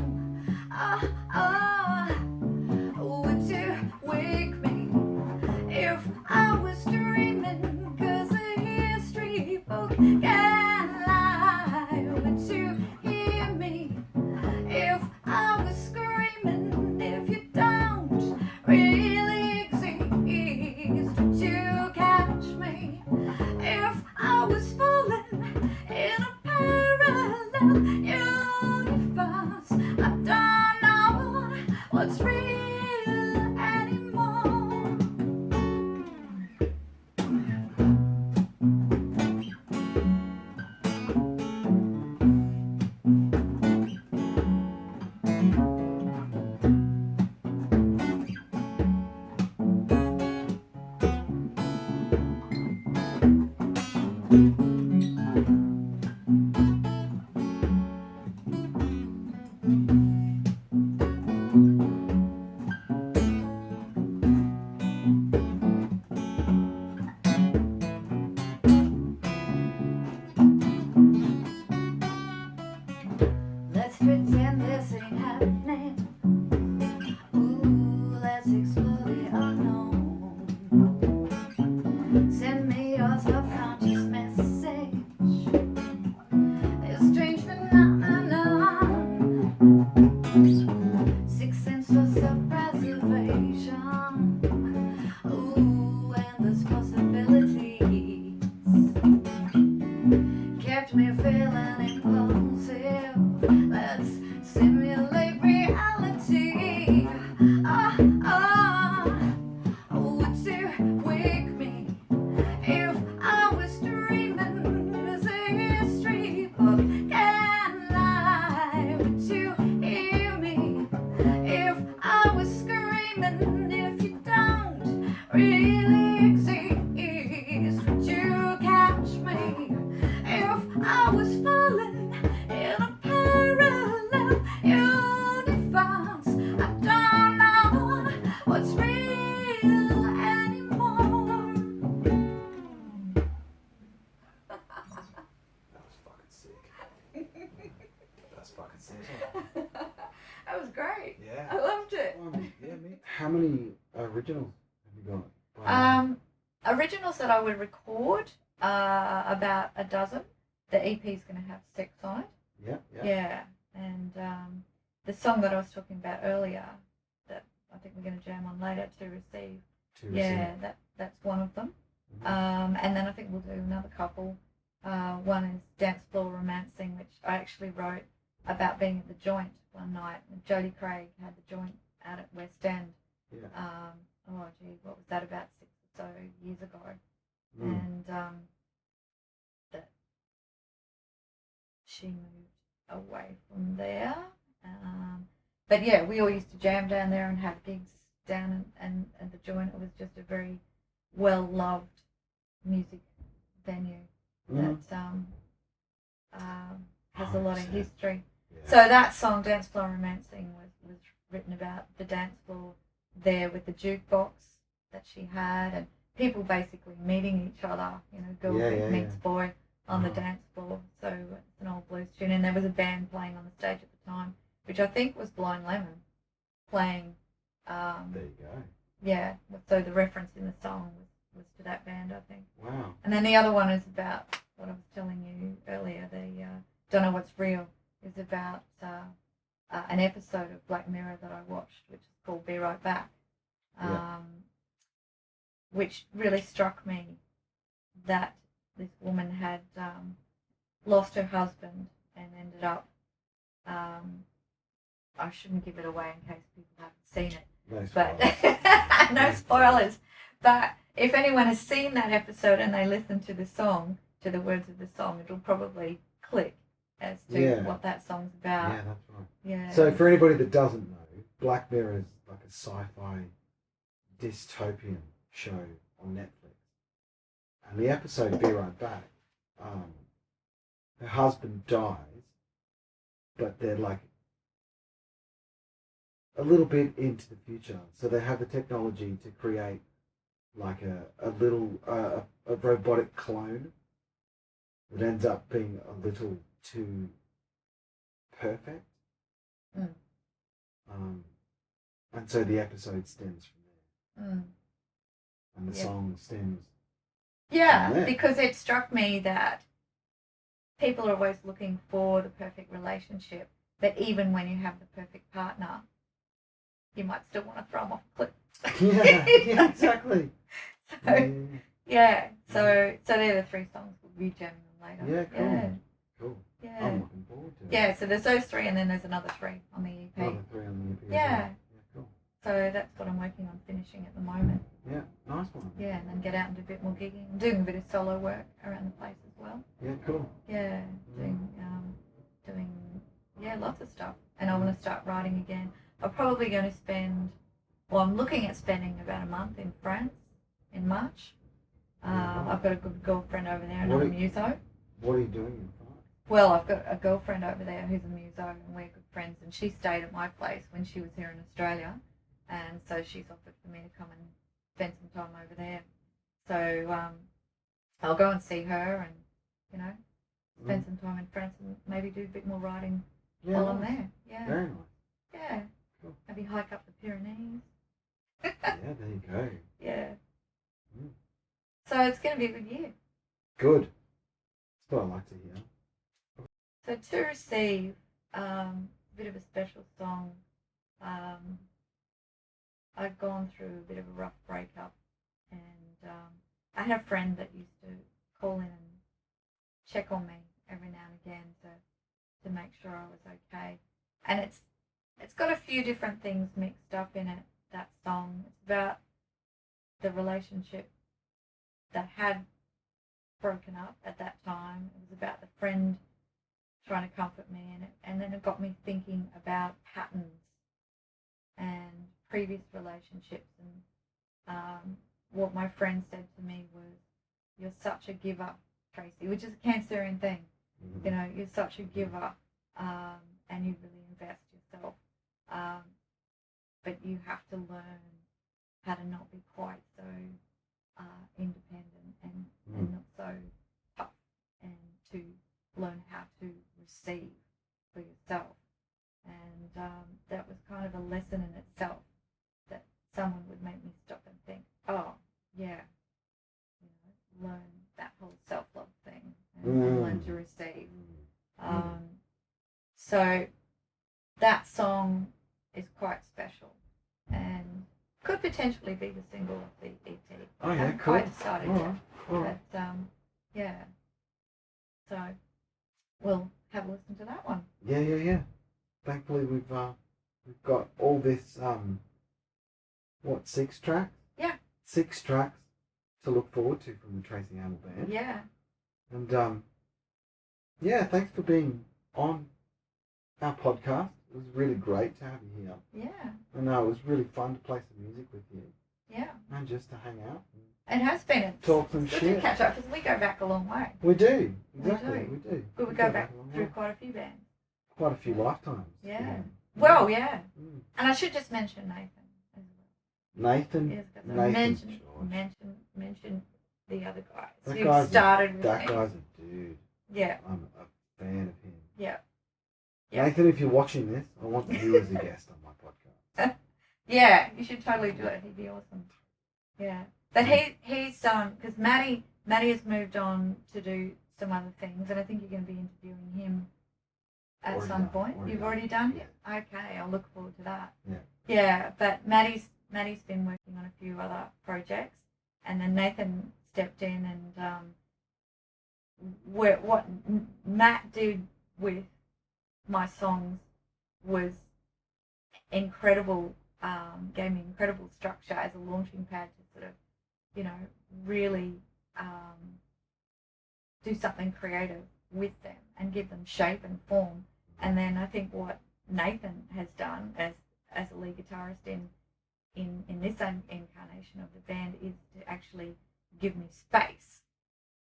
Would you wake me if I was dreaming? 'Cause a history book can lie. Would you hear me if I was screaming? If you don't really exist, would you catch me if I was falling in a parallel universe? I don't know what's real anymore. Let's pretend this ain't happening. Ooh, let's explore the unknown. Send me your subconscious message. This strange phenomenon. Sixth sense for self-preservation. Ooh, endless possibilities. Kept me feeling impulsive. Let's simulate reality. Would you wake me if I was dreaming? Is a history book? Can I? Would you hear me if I was screaming? If you don't really exist, would you catch me if I was falling in a parallel universe? I don't know what's real anymore. That was fucking sick. That's fucking sick. That was great. Yeah. I loved it. Yeah, me. How many originals have you got? Originals that I would record, about a dozen. The EP is going to have sex on it. Yeah. Yeah. And the song that I was talking about earlier, that I think we're going to jam on later, To Receive. Yeah, that's one of them. Mhm. And then I think we'll do another couple. One is Dance Floor Romancing, which I actually wrote about being at the joint one night. Jodie Craig had the joint out at West End. Yeah. What was that, about 6 or so years ago? Mm. And that she moved away from there. But yeah, we all used to jam down there and have gigs down and the joint. It was just a very well-loved music venue Mhm. that has a lot of 100%. history. Yeah. So that song, Dance Floor Romancing, was written about the dance floor there with the jukebox that she had, and people basically meeting each other, girl meets boy on the dance floor. So it's an old blues tune, and there was a band playing on the stage at the time, which I think was Blind Lemon playing. There you go. Yeah, so the reference in the song was to that band, I think. Wow. And then the other one is about what I was telling you earlier, the Don't Know What's Real, is about an episode of Black Mirror that I watched, which is called Be Right Back, which really struck me that this woman had lost her husband and ended up, I shouldn't give it away in case people haven't seen it, No but spoilers. no spoilers. But if anyone has seen that episode and they listen to the song, to the words of the song, it'll probably click as to what that song's about. Yeah, that's right. Yeah. So for anybody that doesn't know, Black Mirror is like a sci-fi dystopian show on Netflix. And the episode Be Right Back, her husband dies, but they're like a little bit into the future. So they have the technology to create like a robotic clone that ends up being a little too perfect. Mm. And so the episode stems from there. Mm. And the song stems. Yeah, because it struck me that people are always looking for the perfect relationship, but even when you have the perfect partner, you might still want to throw them off a cliff. Yeah, exactly. So they're the three songs we'll be jamming on later. Yeah, cool. Cool. Yeah. I'm looking forward to it. Yeah, so there's those three, and then there's another three on the EP. Another three on the EP. as Yeah. well. Yeah, cool. So that's what I'm working on finishing at the moment. Yeah, nice one. Yeah, and then get out and do a bit more gigging. I'm doing a bit of solo work around the place as well. Yeah, cool. Yeah, doing lots of stuff. And I want to start writing again. I'm probably going to I'm looking at spending about a month in France in March. I've got a good girlfriend over there, and What I'm are- a muso. What are you doing in France? Well, I've got a girlfriend over there who's a muso, and we're good friends. And she stayed at my place when she was here in Australia, and so she's offered for me to come and spend some time over there. So I'll go and see her, and spend some time in France, and maybe do a bit more writing while I'm nice. there. Yeah, Very nice. yeah. Cool. Maybe hike up the Pyrenees. Yeah, there you go. Yeah. Mm. So it's going to be a good year. Good. That's what I like to hear. So to receive a bit of a special song, I've gone through a bit of a rough breakup, and I had a friend that used to call in and check on me every now and again to make sure I was okay. And it's got a few different things mixed up in it, that song. It's about the relationship that had broken up at that time. It was about the friend trying to comfort me, and then it got me thinking about patterns and previous relationships, and what my friend said to me was, "You're such a giver, Tracey," which is a Cancerian thing. Mm-hmm. You're such a giver, and you really invest yourself, but you have to learn how to not be quite so independent and not so tough, and to learn how to receive for yourself. And that was kind of a lesson in itself, that someone would make me stop and think, oh yeah, learn that whole self-love thing, and learn to receive. So that song is quite special, and could potentially be the single of the EP. Oh, yeah, I haven't cool. quite decided yet. All right. But yeah, so we'll have a listen to that one. Yeah. Thankfully, we've got all this. 6 tracks? Yeah. 6 tracks to look forward to from the Tracey Hammell band. Yeah. And yeah, thanks for being on our podcast. It was really great to have you here. Yeah. And it was really fun to play some music with you. Yeah. And just to hang out. It has been. Talk some It's good shit. to catch up, because we go back a long way. We do. We Exactly. do. We do. We go back a long through way. quite a few bands. Quite a few lifetimes. Yeah. Well, yeah. Mm. And I should just mention Nathan as well. Nathan. Yes, because I Nathan mentioned the other guys That who guy's started with That me. guy's a dude. Yeah. I'm a fan of him. Yeah. Yeah. Nathan, if you're watching this, I want you as a guest on my podcast. Yeah, you should totally do it. He'd be awesome. Yeah. But he's because Maddie has moved on to do some other things, and I think you're going to be interviewing him at Already some done, point. already You've done. already done it? Yeah. Okay, I'll look forward to that. Yeah. Yeah, but Maddie's been working on a few other projects, and then Nathan stepped in, and what Matt did with my songs was incredible. Gave me incredible structure as a launching pad to sort of, really do something creative with them and give them shape and form. And then I think what Nathan has done as a lead guitarist in this incarnation of the band is to actually give me space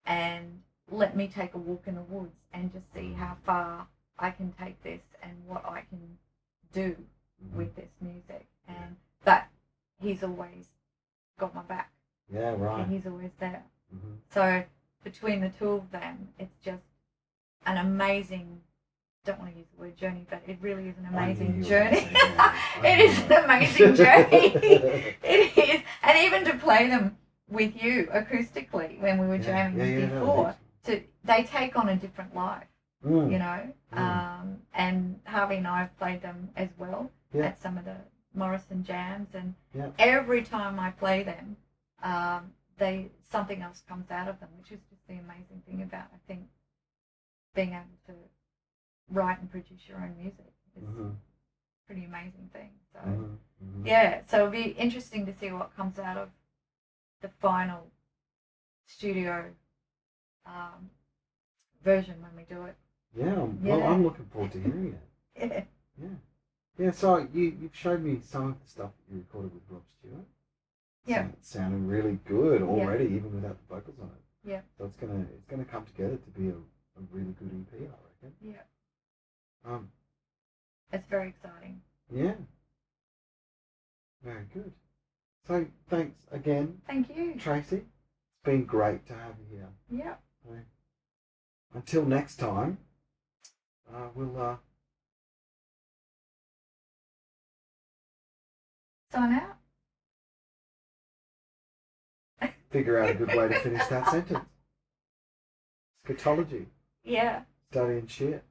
and let me take a walk in the woods and just see how far I can take this and what I can do with this music. And but he's always got my back. Yeah, right. And he's always there. Mm-hmm. So between the two of them, it's just an amazing, don't want to use the word journey, but it really is an amazing journey. It is an amazing journey. It is. And even to play them with you acoustically when we were jamming before, they take on a different life, and Harvey and I have played them as well at some of the Morrison jams, and every time I play them, something else comes out of them, which is just the amazing thing about, I think, being able to write and produce your own music is a pretty amazing thing. So so it'll be interesting to see what comes out of the final studio version when we do it. Well, I'm looking forward to hearing it. Yeah. So you've showed me some of the stuff that you recorded with Rob Stewart. Yeah. It's sounding really good already, even without the vocals on it. Yeah. So it's gonna come together to be a really good EP, I reckon. Yeah. Um. It's very exciting. Yeah. Very good. So thanks again, Thank you. Tracey. It's been great to have you here. Yeah. So, until next time, we'll Sign out. figure out a good way to finish that sentence. Scatology. Yeah. Studying shit.